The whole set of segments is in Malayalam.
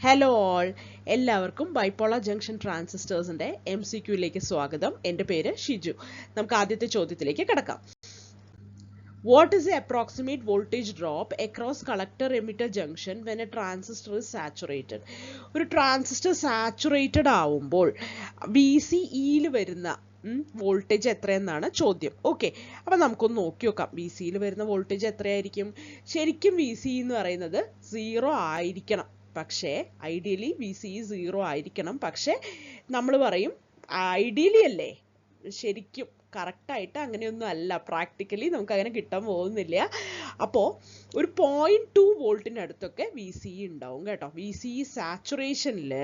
ഹലോ ഓൾ, എല്ലാവർക്കും ബൈപോളാർ ജംഗ്ഷൻ ട്രാൻസിസ്റ്റേഴ്സിൻ്റെ MCQയിലേക്ക് സ്വാഗതം. എൻ്റെ പേര് ഷിജു. നമുക്ക് ആദ്യത്തെ ചോദ്യത്തിലേക്ക് കിടക്കാം. What is the approximate voltage drop across collector emitter junction when a transistor is saturated? ഒരു ട്രാൻസിസ്റ്റർ സാച്ചുറേറ്റഡ് ആവുമ്പോൾ VCEയിൽ വരുന്ന വോൾട്ടേജ് എത്രയെന്നാണ് ചോദ്യം. ഓക്കെ, അപ്പം നമുക്കൊന്ന് നോക്കി നോക്കാം. VCEയിൽ വരുന്ന വോൾട്ടേജ് എത്രയായിരിക്കും? ശരിക്കും VCE എന്ന് പറയുന്നത് 0 ആയിരിക്കണം. പക്ഷേ ഐഡിയലി VCE 0 ആയിരിക്കണം. പക്ഷേ നമ്മൾ പറയും ഐഡിയലി അല്ലേ, ശരിക്കും കറക്റ്റായിട്ട് അങ്ങനെയൊന്നും അല്ല. പ്രാക്ടിക്കലി നമുക്ക് അങ്ങനെ കിട്ടാൻ പോകുന്നില്ല. അപ്പോൾ ഒരു 0.2 വോൾട്ടിൻ്റെ അടുത്തൊക്കെ VCE ഉണ്ടാവും കേട്ടോ. VCE സാച്ചുറേഷനിൽ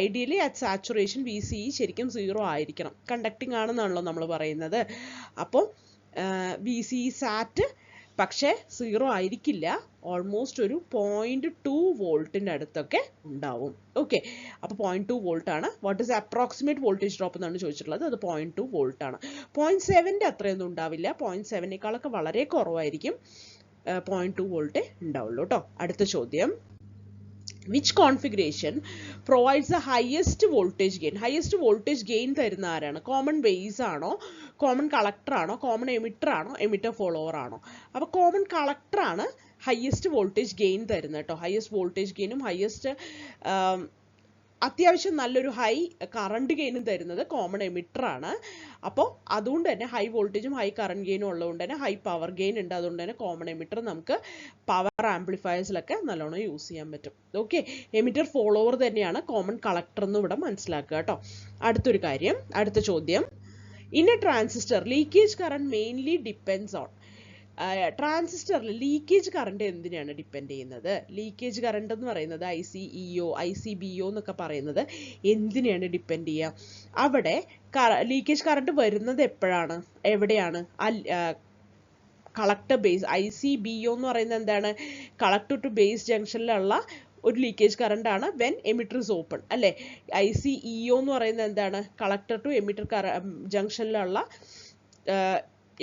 ഐഡിയലി അറ്റ് സാച്ചുറേഷൻ VCE ശരിക്കും 0 ആയിരിക്കണം. കണ്ടക്റ്റിംഗ് ആണെന്നാണല്ലോ നമ്മൾ പറയുന്നത്. അപ്പോൾ VCE സാറ്റ് പക്ഷേ 0 ആയിരിക്കില്ല. ഓൾമോസ്റ്റ് ഒരു 0.2 വോൾട്ടിൻ്റെ അടുത്തൊക്കെ ഉണ്ടാവും. ഓക്കെ, അപ്പോൾ 0.2 വോൾട്ട് ആണ്. What is approximate voltage drop എന്നാണ് ചോദിച്ചിട്ടുള്ളത്. അത് 0.2 വോൾട്ട് ആണ്. 0.7 അത്രയൊന്നും ഉണ്ടാവില്ല. 0.7 വളരെ കുറവായിരിക്കും. 0.2 വോൾട്ടേ ഉണ്ടാവുള്ളൂ കേട്ടോ. അടുത്ത ചോദ്യം, which configuration provides the highest voltage gain? highest voltage gain തരുന്ന ആരാണ്? കോമൺ ബേസ് ആണോ, കോമൺ കളക്ടർ ആണോ, കോമൺ എമിറ്റർ ആണോ, എമിറ്റർ ഫോളോവർ ആണോ? അപ്പോൾ കോമൺ കളക്ടർ ആണ് ഹയസ്റ്റ് വോൾട്ടേജ് ഗെയിൻ തരുന്നത് കേട്ടോ. ഹയസ്റ്റ് വോൾട്ടേജ് ഗെയിനും ഹയസ്റ്റ് അത്യാവശ്യം നല്ലൊരു ഹൈ കറണ്ട് ഗെയിനും തരുന്നത് കോമൺ എമിറ്റർ ആണ്. അപ്പോൾ അതുകൊണ്ട് തന്നെ ഹൈ വോൾട്ടേജും ഹൈ കറണ്ട് ഗെയിനും ഉള്ളതുകൊണ്ട് തന്നെ ഹൈ പവർ ഗെയിൻ ഉണ്ട്. അതുകൊണ്ട് തന്നെ കോമൺ എമിറ്റർ നമുക്ക് പവർ ആംപ്ലിഫയേഴ്സിലൊക്കെ നല്ലോണം യൂസ് ചെയ്യാൻ പറ്റും. ഓക്കെ, എമിറ്റർ ഫോളോവർ തന്നെയാണ് കോമൺ കളക്ടർ എന്ന് ഇവിടെ മനസ്സിലാക്കുക കേട്ടോ. അടുത്തൊരു കാര്യം, അടുത്ത ചോദ്യം, in A transistor leakage current mainly depends on. ട്രാൻസിസ്റ്ററിൽ ലീക്കേജ് കറണ്ട് എന്തിനാണ് ഡിപ്പെൻഡ് ചെയ്യുന്നത്? ലീക്കേജ് കറണ്ട് എന്ന് പറയുന്നത് ICEO ICBO എന്നൊക്കെ പറയുന്നത് എന്തിനാണ് ഡിപ്പെൻഡ് ചെയ്യുക? അവിടെ ലീക്കേജ് കറണ്ട് വരുന്നത് എപ്പോഴാണ്, എവിടെയാണ്? Collector base. ICBO എന്ന് പറയുന്നത് എന്താണ്? കളക്ടർ ടു ബേസ് ജംഗ്ഷനിലുള്ള ഒരു ലീക്കേജ് കറണ്ട് ആണ് വെൻ എമിറ്റർ ഇസ് ഓപ്പൺ അല്ലേ. ICEO എന്ന് പറയുന്നത് എന്താണ്? കളക്ടർ ടു എമിറ്റർ ജംഗ്ഷനിലുള്ള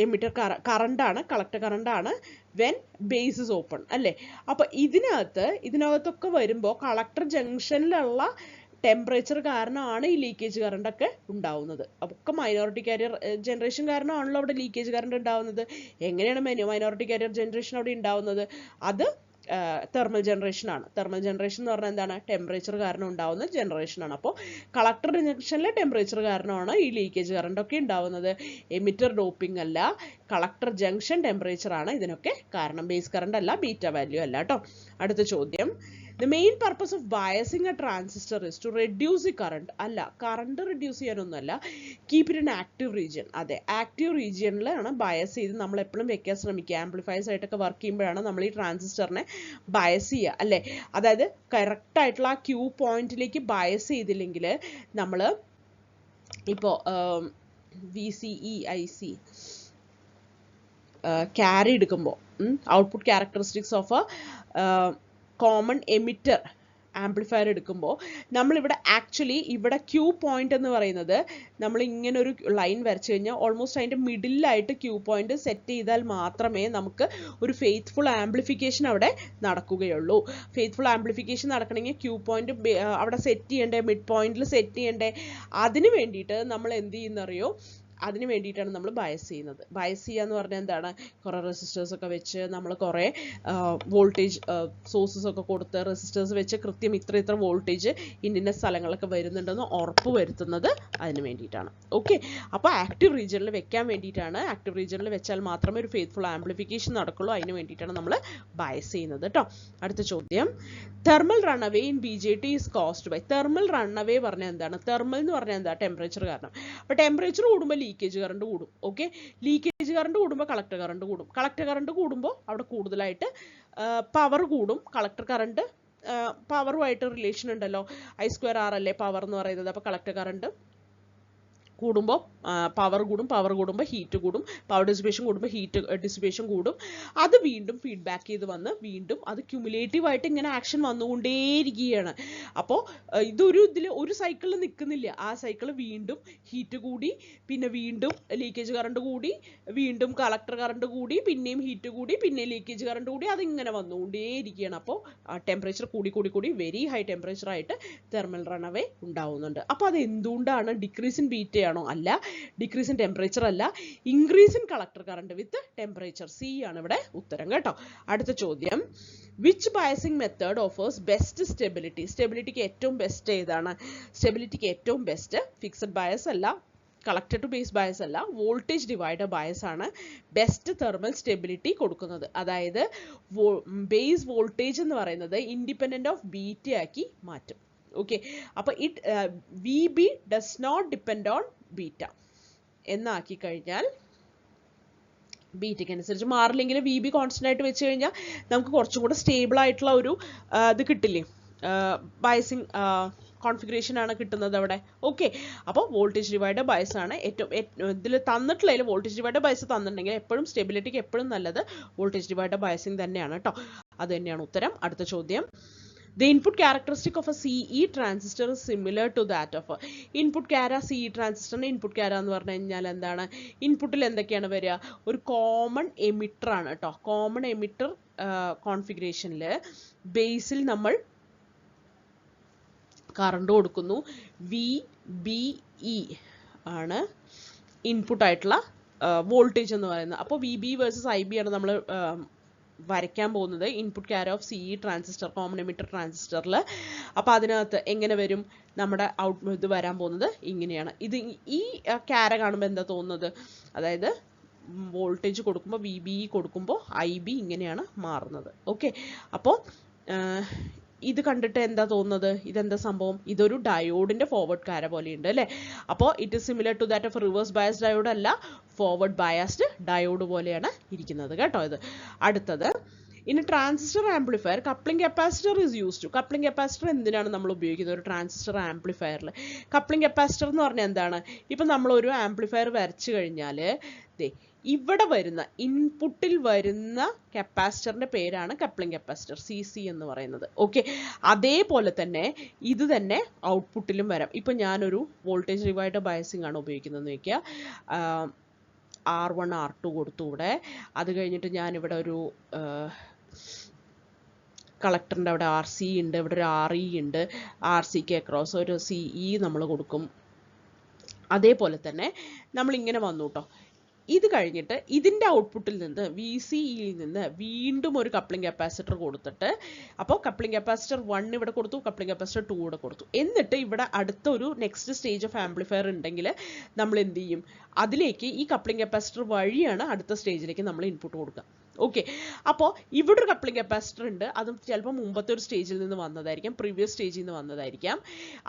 എമിറ്റർ കറണ്ടാണ്, കളക്ടർ കറണ്ടാണ് വെൻ ബേസ് ഇസ് ഓപ്പൺ അല്ലേ. അപ്പോൾ ഇതിനകത്തൊക്കെ വരുമ്പോൾ കളക്ടർ ജംഗ്ഷനിലുള്ള ടെമ്പറേച്ചർ കാരണമാണ് ഈ ലീക്കേജ് കറണ്ട് ഒക്കെ ഉണ്ടാവുന്നത്. അപ്പോൾ മൈനോറിറ്റി കാരിയർ ജനറേഷൻ കാരണമാണല്ലോ അവിടെ ലീക്കേജ് കറണ്ട് ഉണ്ടാവുന്നത്. എങ്ങനെയാണ് മൈനോറിറ്റി കാരിയർ ജനറേഷൻ അവിടെ ഉണ്ടാവുന്നത്? അത് തെർമൽ ജനറേഷൻ ആണ്. തെർമൽ ജനറേഷൻ എന്ന് പറഞ്ഞാൽ എന്താണ്? ടെമ്പറേച്ചർ കാരണം ഉണ്ടാവുന്ന ജനറേഷൻ ആണ്. അപ്പോൾ കളക്ടർ ജംഗ്ഷനിലെ ടെമ്പറേച്ചർ കാരണമാണ് ഈ ലീക്കേജ് കറണ്ട് ഒക്കെ ഉണ്ടാവുന്നത്. എമിറ്റർ ഡോപ്പിംഗ് അല്ല, കളക്ടർ ജംഗ്ഷൻ ടെമ്പറേച്ചർ ആണ് ഇതിനൊക്കെ കാരണം. ബേസ് കറണ്ട് അല്ല, ബീറ്റ വാല്യൂ അല്ല കേട്ടോ. അടുത്ത ചോദ്യം, the main purpose of biasing a transistor is to reduce the current. അല്ല, കറണ്ട് റിഡ്യൂസ് ചെയ്യാനൊന്നുമല്ല, keep it in active region. അതെ, ആക്റ്റീവ് റീജിയനിലാണ് ബയസ് ചെയ്ത് നമ്മൾ എപ്പോഴും വെക്കാൻ ശ്രമിക്കുക. ആംപ്ലിഫയേഴ്സ് ആയിട്ടൊക്കെ വർക്ക് ചെയ്യുമ്പോഴാണ് നമ്മൾ ഈ ട്രാൻസിസ്റ്ററിനെ ബയസ് ചെയ്യുക അല്ലേ. അതായത് കറക്റ്റ് ആയിട്ടുള്ള ആ ക്യൂ പോയിന്റിലേക്ക് ബയസ് ചെയ്തില്ലെങ്കിൽ നമ്മൾ ഇപ്പോൾ VCE IC ക്യാരി എടുക്കുമ്പോൾ output characteristics of common emitter amplifier എടുക്കുമ്പോൾ നമ്മളിവിടെ ആക്ച്വലി ഇവിടെ ക്യൂ പോയിന്റ് എന്ന് പറയുന്നത് നമ്മൾ ഇങ്ങനെ ഒരു ലൈൻ വരച്ചു കഴിഞ്ഞാൽ ഓൾമോസ്റ്റ് അതിൻ്റെ മിഡിലായിട്ട് ക്യൂ പോയിന്റ് സെറ്റ് ചെയ്താൽ മാത്രമേ നമുക്ക് ഒരു ഫെയ്ത്ത്ഫുൾ ആംപ്ലിഫിക്കേഷൻ അവിടെ നടക്കുകയുള്ളൂ. ഫെയ്ത്ത്ഫുൾ ആംപ്ലിഫിക്കേഷൻ നടക്കണമെങ്കിൽ ക്യൂ പോയിന്റ് അവിടെ സെറ്റ് ചെയ്യണ്ടേ, മിഡ് പോയിന്റിൽ സെറ്റ് ചെയ്യണ്ടേ. അതിന് വേണ്ടിയിട്ട് നമ്മൾ എന്ത് ചെയ്യുന്നറിയോ? അതിന് വേണ്ടിയിട്ടാണ് നമ്മൾ ബയസ് ചെയ്യുന്നത്. ബയസ് ചെയ്യുക എന്ന് പറഞ്ഞാൽ എന്താണ്? കുറേ റെസിസ്റ്റേഴ്സ് ഒക്കെ വെച്ച് നമ്മൾ കുറേ വോൾട്ടേജ് സോഴ്സസ് ഒക്കെ കൊടുത്ത് റെസിസ്റ്റേഴ്സ് വെച്ച് കൃത്യം ഇത്ര വോൾട്ടേജ് ഇന്ന സ്ഥലങ്ങളൊക്കെ വരുന്നുണ്ടെന്ന് ഉറപ്പ് വരുത്തുന്നത് അതിന് വേണ്ടിയിട്ടാണ്. ഓക്കെ, അപ്പോൾ ആക്റ്റീവ് റീജിയനിൽ വെക്കാൻ വേണ്ടിയിട്ടാണ്. ആക്റ്റീവ് റീജിയനിൽ വെച്ചാൽ മാത്രമേ ഒരു ഫെയ്ത്ത്ഫുൾ ആംപ്ലിഫിക്കേഷൻ നടക്കുള്ളൂ. അതിന് വേണ്ടിയിട്ടാണ് നമ്മൾ ബയസ് ചെയ്യുന്നത് കേട്ടോ. അടുത്ത ചോദ്യം, thermal runaway in BJT is caused by. Thermal runaway പറഞ്ഞാൽ എന്താണ്? തെർമൽ എന്ന് പറഞ്ഞാൽ എന്താ? ടെമ്പറേച്ചർ കാരണം. അപ്പോൾ ടെമ്പറേച്ചർ കൂടുമ്പോൾ ലീക്കേജ് കറണ്ട് കൂടും. ഓക്കെ, ലീക്കേജ് കറണ്ട് കൂടുമ്പോൾ കളക്ടർ കറണ്ട് കൂടും. കളക്ടർ കറണ്ട് കൂടുമ്പോൾ അവിടെ കൂടുതലായിട്ട് പവർ കൂടും. കളക്ടർ കറണ്ട് പവറുമായിട്ട് റിലേഷൻ ഉണ്ടല്ലോ, I² R അല്ലേ പവർ എന്ന് പറയുന്നത്. അപ്പോൾ കളക്ടർ കറണ്ട് കൂടുമ്പോൾ പവർ കൂടുമ്പോൾ ഹീറ്റ് കൂടും, പവർ ഡിസിപ്പേഷൻ കൂടുമ്പോൾ ഹീറ്റ് ഡിസിപ്പേഷൻ കൂടും. അത് വീണ്ടും ഫീഡ്ബാക്ക് ചെയ്ത് വന്ന് വീണ്ടും അത് ക്യുമുലേറ്റീവ് ആയിട്ട് ഇങ്ങനെ ആക്ഷൻ വന്നുകൊണ്ടേയിരിക്കുകയാണ്. അപ്പോൾ ഒരു സൈക്കിളിൽ നിൽക്കുന്നില്ല. ആ സൈക്കിൾ വീണ്ടും ഹീറ്റ് കൂടി, പിന്നെ വീണ്ടും ലീക്കേജ് കറണ്ട് കൂടി, വീണ്ടും കളക്ടർ കറണ്ട് കൂടി, പിന്നെയും ഹീറ്റ് കൂടി, പിന്നെ ലീക്കേജ് കറണ്ട് കൂടി, അതിങ്ങനെ വന്നുകൊണ്ടേയിരിക്കുകയാണ്. അപ്പോൾ ടെമ്പറേച്ചർ കൂടി വെരി ഹൈ ടെമ്പറേച്ചർ ആയിട്ട് തെർമൽ റൺഅവേ ഉണ്ടാവുന്നുണ്ട്. അപ്പോൾ അത് എന്തുകൊണ്ടാണ്? ഡിക്രീസ് ഇൻ ബീറ്റ ആണോ? അല്ല. ഡിക്രീസ് ഇൻ ടെമ്പറേച്ചർ അല്ല, increase in collector current with temperature. C ആണ് ഇവിടെ ഉത്തരം കേട്ടോ. അടുത്ത ചോദ്യം, which biasing method offers best stability? സ്റ്റെബിലിറ്റിക്ക് ഏറ്റവും ബെസ്റ്റ് ഏതാണ്? സ്റ്റെബിലിറ്റിക്ക് ഏറ്റവും ബെസ്റ്റ് ഫിക്സഡ് ബയസ് അല്ല, കളക്ടർ ടു ബേസ് ബയസ് അല്ല, വോൾട്ടേജ് ഡിവൈഡർ ബയസ് ആണ് ബെസ്റ്റ് തെർമൽ സ്റ്റെബിലിറ്റി കൊടുക്കുന്നത്. അതായത് ബേസ് വോൾട്ടേജ് എന്ന് പറയുന്നത് ഇൻഡിപെൻഡന്റ് ഓഫ് ബീറ്റ ആക്കി മാറ്റും. ഓക്കെ, അപ്പൊ v b does not depend on beta എന്നാക്കി കഴിഞ്ഞാൽ, ബീറ്റയ്ക്ക് അനുസരിച്ച് മാറില്ലെങ്കിൽ വി ബി കോൺസ്റ്റന്റ് ആയിട്ട് വെച്ച് കഴിഞ്ഞാൽ നമുക്ക് കുറച്ചും കൂടെ സ്റ്റേബിൾ ആയിട്ടുള്ള ഒരു ഇത് കിട്ടില്ലേ, ബയസിങ് കോൺഫിഗറേഷൻ ആണ് കിട്ടുന്നത് അവിടെ. ഓക്കെ, അപ്പോൾ വോൾട്ടേജ് ഡിവൈഡർ ബയസ് ആണ് ഏറ്റവും ഇതിൽ തന്നിട്ടുള്ളതിൽ വോൾട്ടേജ് ഡിവൈഡർ ബയസ് തന്നിട്ടുണ്ടെങ്കിൽ എപ്പോഴും സ്റ്റെബിലിറ്റിക്ക് എപ്പോഴും നല്ലത് വോൾട്ടേജ് ഡിവൈഡർ ബയസിങ് തന്നെയാണ് കേട്ടോ. അത് തന്നെയാണ് ഉത്തരം. അടുത്ത ചോദ്യം, the input characteristic of a CE transistor is similar to that of a input cara. CE transistor input cara എന്ന് പറഞ്ഞു കഴിഞ്ഞാൽ എന്താണ്? ഇൻപുട്ടിൽ എന്തൊക്കെയാണ് വരിക? ഒരു കോമൺ എമിറ്റർ ആണ് കേട്ടോ. കോമൺ എമിറ്റർ കോൺഫിഗറേഷനിൽ ബേസിൽ നമ്മൾ കറണ്ട് കൊടുക്കുന്നു. VBE ആണ് ഇൻപുട്ട് ആയിട്ടുള്ള വോൾട്ടേജ് എന്ന് പറയുന്നത്. അപ്പോൾ VB വേഴ്സസ് IB ആണ് നമ്മൾ വരയ്ക്കാൻ പോകുന്നത് ഇൻപുട്ട് ക്യാര of CE transistor, common emitter ട്രാൻസിസ്റ്ററിൽ. അപ്പോൾ അതിനകത്ത് എങ്ങനെ വരും? നമ്മുടെ ഇത് വരാൻ പോകുന്നത് ഇങ്ങനെയാണ്. ഈ ക്യാര കാണുമ്പോൾ എന്താ തോന്നുന്നത്? അതായത് വോൾട്ടേജ് കൊടുക്കുമ്പോൾ VBE കൊടുക്കുമ്പോൾ IB ഇങ്ങനെയാണ് മാറുന്നത്. ഓക്കെ, അപ്പോൾ ഇത് കണ്ടിട്ട് എന്താ തോന്നുന്നത്? ഇതെന്താ സംഭവം? ഇതൊരു ഡയോഡിന്റെ ഫോർവേഡ് കാര പോലെയുണ്ട് അല്ലേ? അപ്പോൾ it is similar to that of reverse bias diode അല്ല, ഫോർവേഡ് ബയസ്ഡ് ഡയോഡ് പോലെയാണ് ഇരിക്കുന്നത് കേട്ടോ ഇത്. അടുത്തത്, in transistor amplifier coupling capacitor is use to. Coupling capacitor എന്തിനാണ് നമ്മൾ ഉപയോഗിക്കുന്നത് ഒരു ട്രാൻസിസ്റ്റർ ആംപ്ലിഫയറിൽ? കപ്ലിംഗ് കപ്പാസിറ്റർ എന്ന് പറഞ്ഞാൽ എന്താണ്? ഇപ്പം നമ്മളൊരു ആംപ്ലിഫയർ വരച്ചു കഴിഞ്ഞാൽ ഇവിടെ വരുന്ന ഇൻപുട്ടിൽ വരുന്ന കപ്പാസിറ്ററിന്റെ പേരാണ് കപ്ലിംഗ് കപ്പാസിറ്റർ, CC എന്ന് പറയുന്നത്. ഓക്കെ, അതേപോലെ തന്നെ ഇത് തന്നെ ഔട്ട്പുട്ടിലും വരാം. ഇപ്പം ഞാനൊരു വോൾട്ടേജ് ഡിവൈഡർ ബയസിംഗ് ആണ് ഉപയോഗിക്കുന്നതെന്ന് വയ്ക്കുക. R1 R2 കൊടുത്തു ഇവിടെ. അത് കഴിഞ്ഞിട്ട് ഞാനിവിടെ ഒരു കളക്ടറിൻ്റെ അവിടെ RC ഉണ്ട്, ഇവിടെ ഒരു RE ഉണ്ട്. RCക്ക് അക്രോസ് ഒരു CE നമ്മൾ കൊടുക്കും. അതേപോലെ തന്നെ നമ്മളിങ്ങനെ വന്നു കേട്ടോ. ഇത് കഴിഞ്ഞിട്ട് ഇതിൻ്റെ ഔട്ട്പുട്ടിൽ നിന്ന് VCEയിൽ നിന്ന് വീണ്ടും ഒരു കപ്ലിംഗ് കപ്പാസിറ്റർ കൊടുത്തിട്ട്, അപ്പോൾ കപ്ലിംഗ് കപ്പാസിറ്റർ 1 ഇവിടെ കൊടുത്തു, കപ്ലിംഗ് കപ്പാസിറ്റർ 2 ഇവിടെ കൊടുത്തു. എന്നിട്ട് ഇവിടെ അടുത്ത ഒരു നെക്സ്റ്റ് സ്റ്റേജ് ഓഫ് ആംപ്ലിഫയർ ഉണ്ടെങ്കിൽ നമ്മൾ എന്ത് ചെയ്യും? അതിലേക്ക് ഈ കപ്ലിംഗ് കപ്പാസിറ്റർ വഴിയാണ് അടുത്ത സ്റ്റേജിലേക്ക് നമ്മൾ ഇൻപുട്ട് കൊടുക്കുക. ഓക്കെ, അപ്പോൾ ഇവിടെ ഒരു കപ്ലിംഗ് കപ്പാസിറ്റർ ഉണ്ട്. അതും ചിലപ്പോൾ മുമ്പത്തെ ഒരു സ്റ്റേജിൽ നിന്ന് വന്നതായിരിക്കാം, പ്രീവിയസ് സ്റ്റേജിൽ നിന്ന് വന്നതായിരിക്കാം.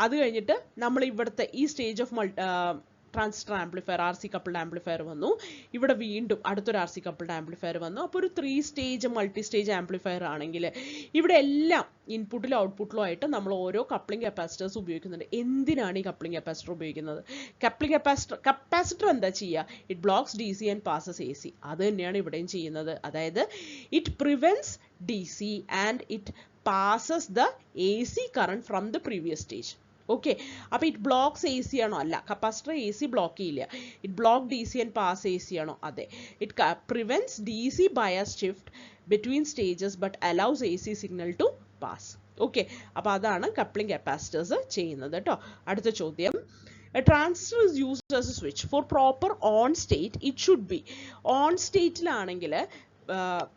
അത് കഴിഞ്ഞിട്ട് നമ്മൾ ഇവിടുത്തെ ഈ stage of transistor amplifier RC coupled amplifier വന്നു. ഇവിടെ വീണ്ടും അടുത്തൊരു RC കപ്പിൾഡ് ആംപ്ലിഫയർ വന്നു. അപ്പോൾ ഒരു 3 സ്റ്റേജ് മൾട്ടി സ്റ്റേജ് ആംപ്ലിഫയർ ആണെങ്കിൽ ഇവിടെ എല്ലാം ഇൻപുട്ടിലും ഔട്ട്പുട്ടിലും ആയിട്ട് നമ്മൾ ഓരോ കപ്ലിംഗ് കപ്പാസിറ്റേഴ്സ് ഉപയോഗിക്കുന്നുണ്ട്. എന്തിനാണ് ഈ കപ്ലിംഗ് കപ്പാസിറ്റർ ഉപയോഗിക്കുന്നത്? കപ്ലിംഗ് കപ്പാസിറ്റർ എന്താ ചെയ്യുക? It blocks DC and passes AC. അത് തന്നെയാണ് ഇവിടെയും ചെയ്യുന്നത്. അതായത് it prevents DC and it passes the AC current from the previous stage. Okay, അപ്പോൾ ഇറ്റ് ബ്ലോക്സ് AC ആണോ? അല്ല, കപ്പാസിറ്റർ AC ബ്ലോക്ക് ചെയ്യില്ല. It block DC and pass AC ആണോ? അതെ. It prevents DC bias shift between stages but allows AC signal to pass. Okay, അപ്പോൾ അതാണ് കപ്ലിംഗ് കപ്പാസിറ്റേഴ്സ് ചെയ്യുന്നത് കേട്ടോ. അടുത്ത ചോദ്യം, a transistor is used as a switch for proper on state it should be. on സ്റ്റേറ്റിലാണെങ്കിൽ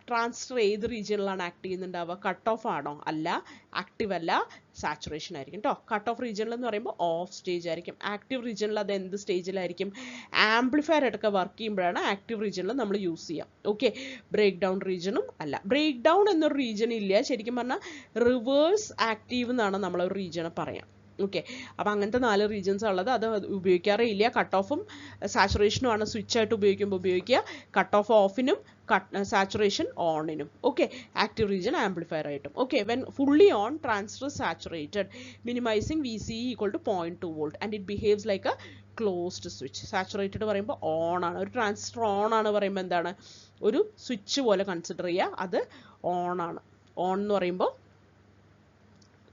ട്രാൻസിസ്റ്റർ ഏത് റീജിയനിലാണ് ആക്ട് ചെയ്യുന്നുണ്ടാവുക? കട്ട് ഓഫ് ആണോ? അല്ല, ആക്റ്റീവ് അല്ല, സാച്ചുറേഷൻ ആയിരിക്കും കേട്ടോ. കട്ട് ഓഫ് റീജിയനിൽ എന്ന് പറയുമ്പോൾ ഓഫ് സ്റ്റേജ് ആയിരിക്കും. ആക്റ്റീവ് റീജിയനിൽ അത് എന്ത് സ്റ്റേജിലായിരിക്കും? ആംപ്ലിഫയർ എടുക്കുക വർക്ക് ചെയ്യുമ്പോഴാണ് ആക്റ്റീവ് റീജിയനിൽ നമ്മൾ യൂസ് ചെയ്യാം. ഓക്കെ, ബ്രേക്ക് ഡൗൺ റീജിയനും അല്ല. ബ്രേക്ക് ഡൗൺ എന്നൊരു റീജിയൻ ഇല്ല. ശരിക്കും പറഞ്ഞാൽ റിവേഴ്സ് ആക്റ്റീവ് എന്നാണ് നമ്മളൊരു റീജിയനെ പറയാം. ഓക്കെ, അപ്പം അങ്ങനത്തെ 4 റീജിയൻസ് ഉള്ളത്. അത് ഉപയോഗിക്കാറേ ഇല്ല. കട്ട് ഓഫും സാച്ചുറേഷനും ആണ് സ്വിച്ച് ആയിട്ട് ഉപയോഗിക്കുമ്പോൾ ഉപയോഗിക്കുക. കട്ട് ഓഫ് ഓഫിനും സാച്ചുറേഷൻ ഓണിനും. ഓക്കെ, ആക്റ്റീവ് റീജിയൻ ആംപ്ലിഫയർ ആയിട്ടും. Okay, when fully on transistor saturated minimising VCE equal to 0.2 volt and it behaves like a closed switch. Saturated പറയുമ്പോൾ ഓൺ ആണ്. ഒരു ട്രാൻസിസ്റ്റർ ഓൺ ആണ് പറയുമ്പോൾ എന്താണ്, ഒരു സ്വിച്ച് പോലെ കൺസിഡർ ചെയ്യുക. അത് ഓൺ ആണ്. ഓൺ എന്ന് പറയുമ്പോൾ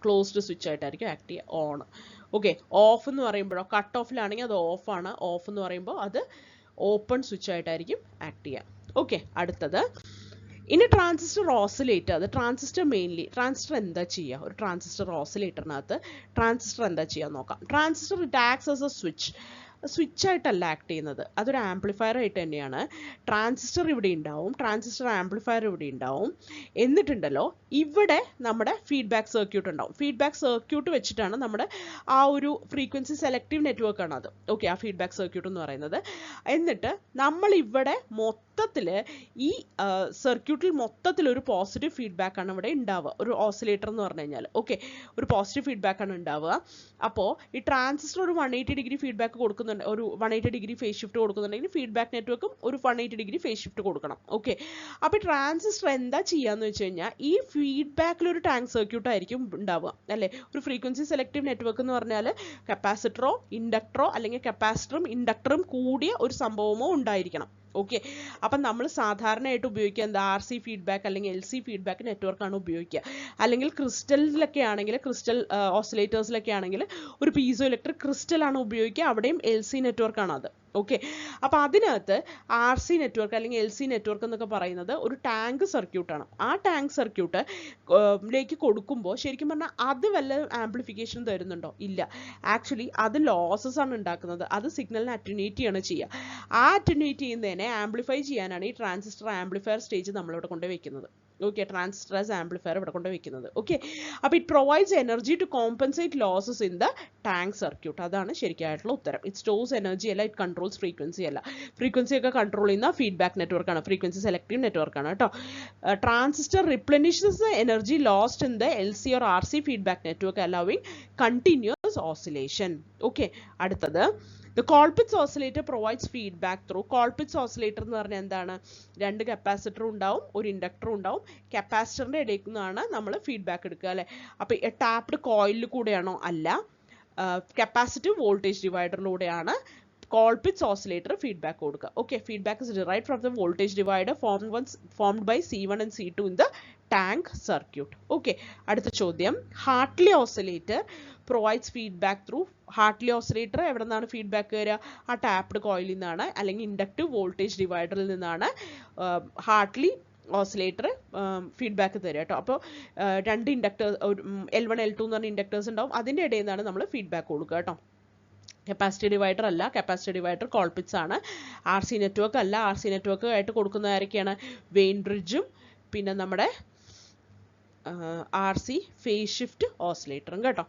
ക്ലോസ്ഡ് സ്വിച്ച് ആയിട്ടായിരിക്കും ആക്ട് ചെയ്യുക, ഓൺ. ഓക്കെ, ഓഫ് എന്ന് പറയുമ്പോഴോ, കട്ട് ഓഫിലാണെങ്കിൽ അത് ഓഫ് ആണ്. ഓഫ് എന്ന് പറയുമ്പോൾ അത് ഓപ്പൺ സ്വിച്ച് ആയിട്ടായിരിക്കും ആക്ട് ചെയ്യുക. ഓക്കെ, അടുത്തത് ഇനി ട്രാൻസിസ്റ്റർ ഓസിലേറ്റർ. അത് ട്രാൻസിസ്റ്റർ മെയിൻലി ട്രാൻസിസ്റ്റർ എന്താ ചെയ്യുക, ഒരു ട്രാൻസിസ്റ്റർ ഓസിലേറ്ററിനകത്ത് ട്രാൻസിസ്റ്റർ എന്താ ചെയ്യുക നോക്കാം. Transistor it acts as A switch ആയിട്ടല്ല ആക്ട് ചെയ്യുന്നത്, അതൊരു ആംപ്ലിഫയർ ആയിട്ട് തന്നെയാണ്. ട്രാൻസിസ്റ്റർ ഇവിടെ ഉണ്ടാവും, ട്രാൻസിസ്റ്റർ ആംപ്ലിഫയർ ഇവിടെ ഉണ്ടാവും. എന്നിട്ടുണ്ടല്ലോ ഇവിടെ നമ്മുടെ ഫീഡ്ബാക്ക് സർക്യൂട്ട് ഉണ്ടാവും. ഫീഡ്ബാക്ക് സർക്യൂട്ട് വെച്ചിട്ടാണ് നമ്മുടെ ആ ഒരു ഫ്രീക്വൻസി സെലക്റ്റീവ് നെറ്റ്വർക്ക് ആണ് അത്. ഓക്കെ, ആ ഫീഡ്ബാക്ക് സർക്യൂട്ട് എന്ന് പറയുന്നത്. എന്നിട്ട് നമ്മൾ ഇവിടെ മൊത്തത്തിൽ ഈ സർക്യൂട്ടിൽ മൊത്തത്തിൽ ഒരു പോസിറ്റീവ് ഫീഡ്ബാക്ക് ആണ് ഇവിടെ ഉണ്ടാവുക, ഒരു ഓസിലേറ്റർ എന്ന് പറഞ്ഞു കഴിഞ്ഞാൽ. ഓക്കെ, ഒരു പോസിറ്റീവ് ഫീഡ്ബാക്ക് ആണ് ഉണ്ടാവുക. അപ്പോൾ ഈ ട്രാൻസിസ്റ്റർ ഒരു 180 ഡിഗ്രി ഫീഡ്ബാക്ക് കൊടുക്കുന്നുണ്ട്, ഒരു 180 ഡിഗ്രി ഫേസ് ഷിഫ്റ്റ് കൊടുക്കുന്നുണ്ടെങ്കിൽ ഫീഡ്ബാക്ക് നെറ്റ്വർക്കും ഒരു 180 ഡിഗ്രി ഫേസ് ഷിഫ്റ്റ് കൊടുക്കണം. ഓക്കെ, അപ്പോൾ ട്രാൻസിസ്റ്റർ എന്താ ചെയ്യാന്ന് വെച്ച് കഴിഞ്ഞാൽ ഈ ഫീഡ്ബാക്കിൽ ഒരു ടാങ്ക് സർക്യൂട്ട് ആയിരിക്കും ഉണ്ടാവുക, അല്ലേ? ഒരു ഫ്രീക്വൻസി സെലക്റ്റീവ് നെറ്റ്വർക്ക് എന്ന് പറഞ്ഞാൽ കപ്പാസിറ്ററോ ഇൻഡക്ടറോ അല്ലെങ്കിൽ കപ്പാസിറ്ററും ഇൻഡക്ടറും കൂടിയ ഒരു സംഭവമോ ഉണ്ടായിരിക്കണം. ഓക്കെ, അപ്പം നമ്മൾ സാധാരണയായിട്ട് ഉപയോഗിക്കുക എന്താ, RC ഫീഡ്ബാക്ക് അല്ലെങ്കിൽ LC ഫീഡ്ബാക്ക് നെറ്റ്വർക്കാണ് ഉപയോഗിക്കുക. അല്ലെങ്കിൽ ക്രിസ്റ്റലിലൊക്കെ ആണെങ്കിൽ, ക്രിസ്റ്റൽ ഓസിലേറ്റേഴ്സിലൊക്കെ ആണെങ്കിൽ ഒരു പീസോ ഇലക്ട്രിക് ക്രിസ്റ്റലാണ് ഉപയോഗിക്കുക, അവിടെയും LC നെറ്റ്വർക്കാണ് അത്. ഓക്കെ, അപ്പോൾ അതിനകത്ത് RC നെറ്റ്വർക്ക് അല്ലെങ്കിൽ LC നെറ്റ്വർക്ക് എന്നൊക്കെ പറയുന്നത് ഒരു ടാങ്ക് സർക്യൂട്ടാണ്. ആ ടാങ്ക് സർക്യൂട്ട് ലേക്ക് കൊടുക്കുമ്പോൾ ശരിക്കും പറഞ്ഞാൽ അത് വല്ല ആംപ്ലിഫിക്കേഷൻ തരുന്നുണ്ടോ? ഇല്ല. ആക്ച്വലി അത് ലോസസ് ആണ് ഉണ്ടാക്കുന്നത്. അത് സിഗ്നലിനെ അറ്റുനേറ്റ് ചെയ്യാണ് ചെയ്യുക. ആ അറ്റുനേറ്റ് ചെയ്യുന്നതിനെ ആംപ്ലിഫൈ ചെയ്യാനാണ് ഈ ട്രാൻസിസ്റ്റർ ആംപ്ലിഫയർ സ്റ്റേജ് നമ്മളിവിടെ കൊണ്ടുവയ്ക്കുന്നത്. ഓക്കെ, ട്രാൻസിസ്റ്റർ ആസ് ആംപ്ലിഫയർ ഇവിടെ കൊണ്ടുവയ്ക്കുന്നത്. ഓക്കെ, അപ്പോൾ it provides energy to compensate losses in the tank circuit. അതാണ് ശരിക്കായിട്ടുള്ള ഉത്തരം. ഇറ്റ് സ്റ്റോഴ്സ് എനർജി അല്ല, ഇറ്റ് കൺട്രോൾസ് ഫ്രീക്വൻസി അല്ല. ഫ്രീക്വൻസി ഒക്കെ കൺട്രോൾ ചെയ്യുന്ന ഫീഡ്ബാക്ക് നെറ്റ്വർക്കാണ്, ഫ്രീക്വൻസി സെലക്റ്റീവ് നെറ്റ്വർക്കാണ് കേട്ടോ. Transistor replenishes the energy lost in the LC or RC feedback network allowing continuous oscillation. Okay, അടുത്തത് The Colpitts oscillator provides feedback through. Colpitts oscillator എന്ന് പറഞ്ഞാൽ എന്താണ്, 2 കപ്പാസിറ്റർ ഉണ്ടാവും, ഒരു ഇൻഡക്ടർ ഉണ്ടാവും. കപ്പാസിറ്ററിൻ്റെ ഇടയിൽ നിന്നാണ് നമ്മൾ ഫീഡ്ബാക്ക് എടുക്കുക, അല്ലേ? അപ്പോൾ ടാപ്ഡ് കോയിലിൽ കൂടെയാണോ? അല്ല, കപ്പാസിറ്റീവ് വോൾട്ടേജ് ഡിവൈഡറിലൂടെയാണ് Colpitts oscillator feedback കൊടുക്കുക. Okay, feedback is derived from the voltage divider formed by C1 and C2 in the tank circuit. Okay, അടുത്ത ചോദ്യം, Hartley oscillator provides feedback through. Hartley oscillator എവിടെ നിന്നാണ് ഫീഡ്ബാക്ക് വരിക? ആ ടാപ്ഡ് കോയിലിൽ നിന്നാണ്, അല്ലെങ്കിൽ ഇൻഡക്റ്റീവ് വോൾട്ടേജ് ഡിവൈഡറിൽ നിന്നാണ് ഹാർട്ട്ലി ഓസിലേറ്റർ ഫീഡ്ബാക്ക് തരിക കേട്ടോ. അപ്പോൾ 2 ഇൻഡക്ടേഴ്സ്, L1 L2 എന്ന് പറഞ്ഞ ഇൻഡക്ടേഴ്സ് ഉണ്ടാവും, അതിൻ്റെ ഇടയിൽ നിന്നാണ് നമ്മൾ ഫീഡ്ബാക്ക് കൊടുക്കുക കേട്ടോ. കപ്പാസിറ്റി ഡിവൈഡർ അല്ല, കപ്പാസിറ്റി ഡിവൈഡർ കോൾപിറ്റ്സ് ആണ്. RC നെറ്റ്വർക്ക് അല്ല. RC നെറ്റ്വർക്ക് ആയിട്ട് കൊടുക്കുന്നത് ആരൊക്കെയാണ്? വെയിൻ ബ്രിഡ്ജും പിന്നെ നമ്മുടെ RC ഫേസ് ഷിഫ്റ്റ് ഓസിലേറ്ററും കേട്ടോ.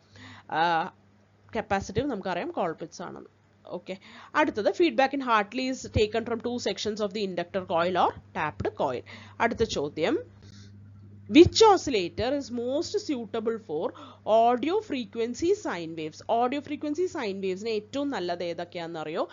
കപ്പാസിറ്റീവ് നമുക്കറിയാം കോൾപിറ്റ്സ് ആണെന്ന്. ഓക്കെ, അടുത്തത് feedback in Hartley is taken from 2 sections of the inductor coil or tapped coil. അടുത്ത ചോദ്യം, which oscillator is most suitable for audio frequency sine waves? Audio frequency sine waves നെ ഏറ്റവും നല്ലത് ഏതൊക്കെയാണെന്ന് അറിയോ?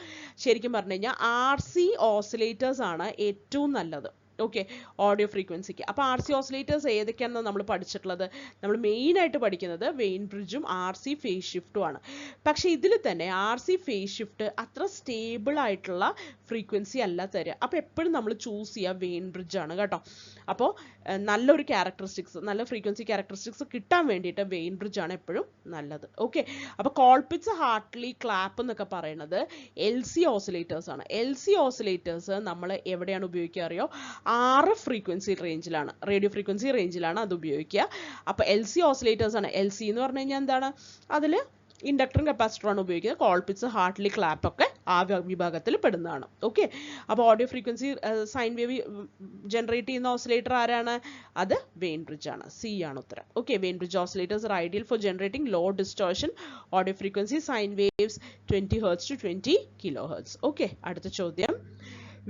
ശരിക്കും പറഞ്ഞു കഴിഞ്ഞാൽ RC oscillators ആണ് ഏറ്റവും നല്ലത്. ഓക്കെ, ഓഡിയോ ഫ്രീക്വൻസിക്ക്. അപ്പോൾ RC ഓസിലേറ്റേഴ്സ് ഏതൊക്കെയാണെന്ന് നമ്മൾ പഠിച്ചിട്ടുള്ളത്? നമ്മൾ മെയിനായിട്ട് പഠിക്കുന്നത് വെയിൻ ബ്രിഡ്ജും RC ഫേസ് ഷിഫ്റ്റും ആണ്. പക്ഷേ ഇതിൽ തന്നെ RC ഫേസ് ഷിഫ്റ്റ് അത്ര സ്റ്റേബിൾ ആയിട്ടുള്ള ഫ്രീക്വൻസി അല്ല തരിക. അപ്പോൾ എപ്പോഴും നമ്മൾ ചൂസ് ചെയ്യുക വെയിൻ ബ്രിഡ്ജ് ആണ് കേട്ടോ. അപ്പോൾ നല്ലൊരു ക്യാരക്ടറിസ്റ്റിക്സ്, നല്ല ഫ്രീക്വൻസി ക്യാരക്ടറിസ്റ്റിക്സ് കിട്ടാൻ വേണ്ടിയിട്ട് വെയിൻ ബ്രിഡ്ജ് ആണ് എപ്പോഴും നല്ലത്. ഓക്കെ, അപ്പോൾ കോൾപിറ്റ്സ്, ഹാർട്ട്ലി, ക്ലാപ്പ് എന്നൊക്കെ പറയുന്നത് LC ഓസിലേറ്റേഴ്സ് ആണ്. LC ഓസിലേറ്റേഴ്സ് നമ്മൾ എവിടെയാണ് ഉപയോഗിക്കുക അറിയോ? RF ഫ്രീക്വൻസി റേഞ്ചിലാണ്, റേഡിയോ ഫ്രീക്വൻസി റേഞ്ചിലാണ് അത് ഉപയോഗിക്കുക. അപ്പോൾ LC ഓസിലേറ്റേഴ്സ് ആണ്. LC എന്ന് പറഞ്ഞു കഴിഞ്ഞാൽ എന്താണ്? അതിൽ ഇൻഡക്ടറും കപ്പാസിറ്ററുമാണ് ഉപയോഗിക്കുന്നത്. കോൾപിറ്റ്സ്, ഹാർട്ട്ലി, ക്ലാപ്പ് ഒക്കെ ആ വിഭാഗത്തിൽ പെടുന്നതാണ്. ഓക്കെ, അപ്പോൾ audio frequency sine wave generate ചെയ്യുന്ന ഓസിലേറ്റർ ആരാണ്? അത് വെയിൻ ബ്രിഡ്ജ് ആണ്. C ആണ് ഉത്തരം. Okay, Wien bridge oscillators are ideal for generating low distortion audio frequency sine waves 20 Hz to 20 kHz. Okay, അടുത്ത ചോദ്യം,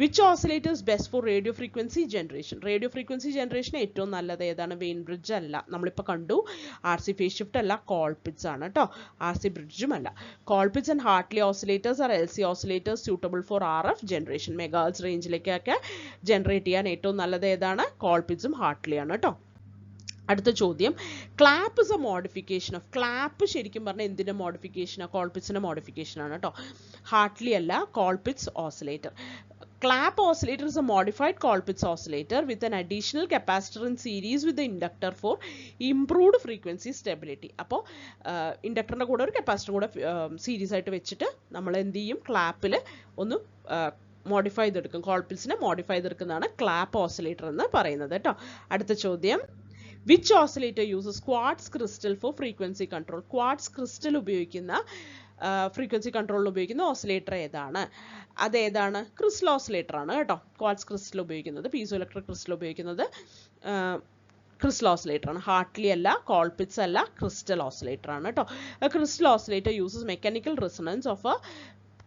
Which oscillator is best for radio frequency generation? Radio frequency generation ഏറ്റവും നല്ലത് ഏതാണ്? വെയിൻ ബ്രിഡ്ജ് അല്ല, നമ്മളിപ്പോൾ കണ്ടു. RC phase shift അല്ല, കോൾപിറ്റ്സ് ആണ് കേട്ടോ. RC ബ്രിഡ്ജും അല്ല. Colpitts and Hartley oscillators are LC oscillators suitable for RF generation. Megahertz റേഞ്ചിലേക്കൊക്കെ ജനറേറ്റ് ചെയ്യാൻ ഏറ്റവും നല്ലത് ഏതാണ്? കോൾപിറ്റ്സും ഹാർട്ട്ലി ആണ് കേട്ടോ. അടുത്ത ചോദ്യം, clap is A modification of. Clap ശരിക്കും പറഞ്ഞാൽ എന്തിൻ്റെ മോഡിഫിക്കേഷനാണ്? കോൾപിറ്റ്സിൻ്റെ മോഡിഫിക്കേഷനാണ് കേട്ടോ. ഹാർട്ട്ലി അല്ല, Colpitts oscillator. Clap oscillator is a modified Colpitts oscillator with an additional capacitor in series with the inductor for improved frequency stability. അപ്പോൾ ഇൻഡക്ടറിൻ്റെ കൂടെ ഒരു കപ്പാസിറ്റർ കൂടെ സീരീസ് ആയിട്ട് വെച്ചിട്ട് നമ്മൾ എന്ത് ചെയ്യും? ക്ലാപ്പിൽ ഒന്ന് മോഡിഫൈ ചെയ്തെടുക്കും. കോൾപിറ്റ്സിനെ മോഡിഫൈ ചെയ്തെടുക്കുന്നതാണ് ക്ലാപ്പ് ഓസിലേറ്റർ എന്ന് പറയുന്നത് കേട്ടോ. അടുത്ത ചോദ്യം, which oscillator uses quartz crystal for frequency control? quartz crystal ഉപയോഗിക്കുന്ന ഫ്രീക്വൻസി കൺട്രോളിൽ ഉപയോഗിക്കുന്ന ഓസിലേറ്റർ ഏതാണ്? അതേതാണ്? ക്രിസ്റ്റൽ ഓസിലേറ്റർ ആണ് കേട്ടോ. ക്വാർട്സ് ക്രിസ്റ്റൽ ഉപയോഗിക്കുന്നത്, പീസോ ഇലക്ട്രിക് ക്രിസ്റ്റൽ ഉപയോഗിക്കുന്നത് ക്രിസ്റ്റൽ ഓസിലേറ്റർ ആണ്. ഹാർട്ട്ലി അല്ല, കോൾപിറ്റ്സ് അല്ല, ക്രിസ്റ്റൽ ഓസിലേറ്റർ ആണ് കേട്ടോ. Crystal oscillator uses mechanical resonance of a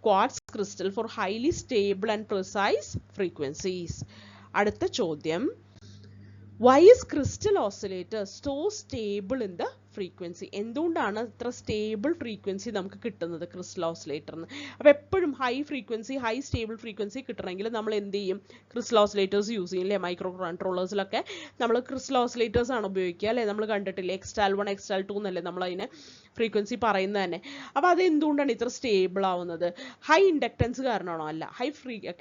quartz crystal for highly stable and precise frequencies. അടുത്ത ചോദ്യം, why is crystal oscillator so stable in the frequency? എന്തുകൊണ്ടാണ് ഇത്ര സ്റ്റേബിൾ ഫ്രീക്വൻസി നമുക്ക് കിട്ടുന്നത് ക്രിസ്റ്റൽ ഓസിലേറ്ററിന്? അപ്പോൾ എപ്പോഴും high frequency, high stable frequency കിട്ടണമെങ്കിൽ നമ്മൾ എന്ത് ചെയ്യും? ക്രിസ്റ്റൽ ഓസിലേറ്റേഴ്സ് യൂസ് ചെയ്യും അല്ലേ? മൈക്രോ കൺട്രോളേഴ്സിലൊക്കെ നമ്മൾ ക്രിസ്റ്റൽ ഓസിലേറ്റേഴ്സ് ആണ് ഉപയോഗിക്കുക അല്ലേ? നമ്മൾ കണ്ടിട്ടില്ലേ? XTAL1 XTAL2 എന്നല്ലേ നമ്മൾ അതിനെ ഫ്രീക്വൻസി പറയുന്നത് തന്നെ. അപ്പോൾ അത് എന്തുകൊണ്ടാണ് ഇത്ര സ്റ്റേബിൾ ആവുന്നത്? ഹൈ ഇൻഡക്റ്റൻസ് കാരണമാണോ? അല്ല. ഹൈ